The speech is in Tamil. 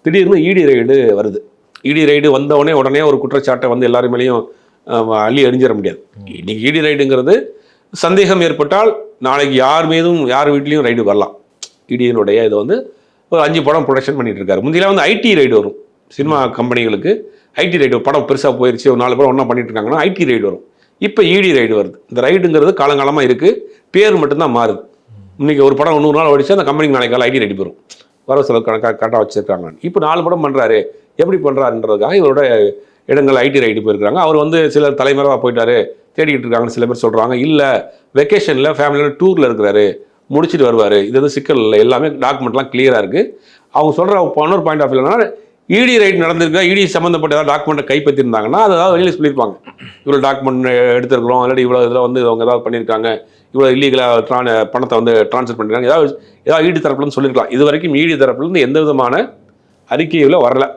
திடீர்னு இடி ரைடு வருது. இடி ரைடு வந்தவொடனே உடனே ஒரு குற்றச்சாட்டை வந்து எல்லாரும் மேலேயும் அள்ளி எறிஞ்சிட முடியாது. இன்னைக்கு இடி ரைடுங்கிறது சந்தேகம் ஏற்பட்டால் நாளைக்கு யார் மீதும் யார் வீட்லேயும் ரைடு வரலாம். இடியினுடைய இது வந்து ஒரு 5 படம் ப்ரொடக்ஷன் பண்ணிட்டு இருக்காரு. முந்தியெல்லாம் வந்து ஐடி ரைடு வரும். சினிமா கம்பெனிகளுக்கு ஐடி ரைடு, படம் பெருசாக போயிடுச்சு, ஒரு 4 படம் ஒன்றா பண்ணிட்டு இருக்காங்கன்னா ஐடி ரைடு வரும். இப்போ இடி ரைடு வருது. இந்த ரைடுங்கிறது காலங்காலமாக இருக்குது, பேர் மட்டும்தான் மாறுது. இன்றைக்கி ஒரு படம் 100 நாள் ஓடிச்சு, அந்த கம்பெனிக்கு நாளைக்கு கால ஐடி ரைடு போயிடும். வரவு செலவு கரெக்டாக வச்சுருக்காங்க. இப்போ 4 படம் பண்ணுறாரு, எப்படி பண்ணுறாருன்றதுக்காக இவரோட இடங்கள் ஐடி ரைடு போயிருக்காங்க. அவர் வந்து சில தலைமறைவாக போயிட்டாரு, தேடிக்கிட்டு இருக்காங்கன்னு சில பேர் சொல்கிறாங்க. இல்லை, வெக்கேஷனில் ஃபேமிலியோட டூரில் இருக்கிறாரு, முடிச்சுட்டு வருவார். இது வந்து சிக்கல் இல்லை, எல்லாமே டாக்குமெண்ட்லாம் கிளியராக இருக்குது. அவங்க சொல்கிற இன்னொரு பாயிண்ட் ஆஃப் வியூனா இடி ரைட் நடந்திருக்கா, இடி சம்மந்தப்பட்ட ஏதாவது டாக்குமெண்ட்டை கைப்பற்றிருந்தாங்கன்னா அதை ஏதாவது வெளியில் சொல்லியிருப்பாங்க. இவ்வளோ டாக்குமெண்ட் எடுத்துருக்கிறோம், இல்லாட்டி இவ்வளோ இதில் வந்து அவங்க ஏதாவது பண்ணியிருக்காங்க, இவ்வளோ இல்லீகலாக பணத்தை வந்து ட்ரான்ஸ்ஃபர் பண்ணியிருக்காங்க, ஏதாவது இடி தரப்புலன்னு சொல்லியிருக்கலாம். இது வரைக்கும் இடி தரப்புலேருந்து எந்த விதமான அறிக்கையில் வரல.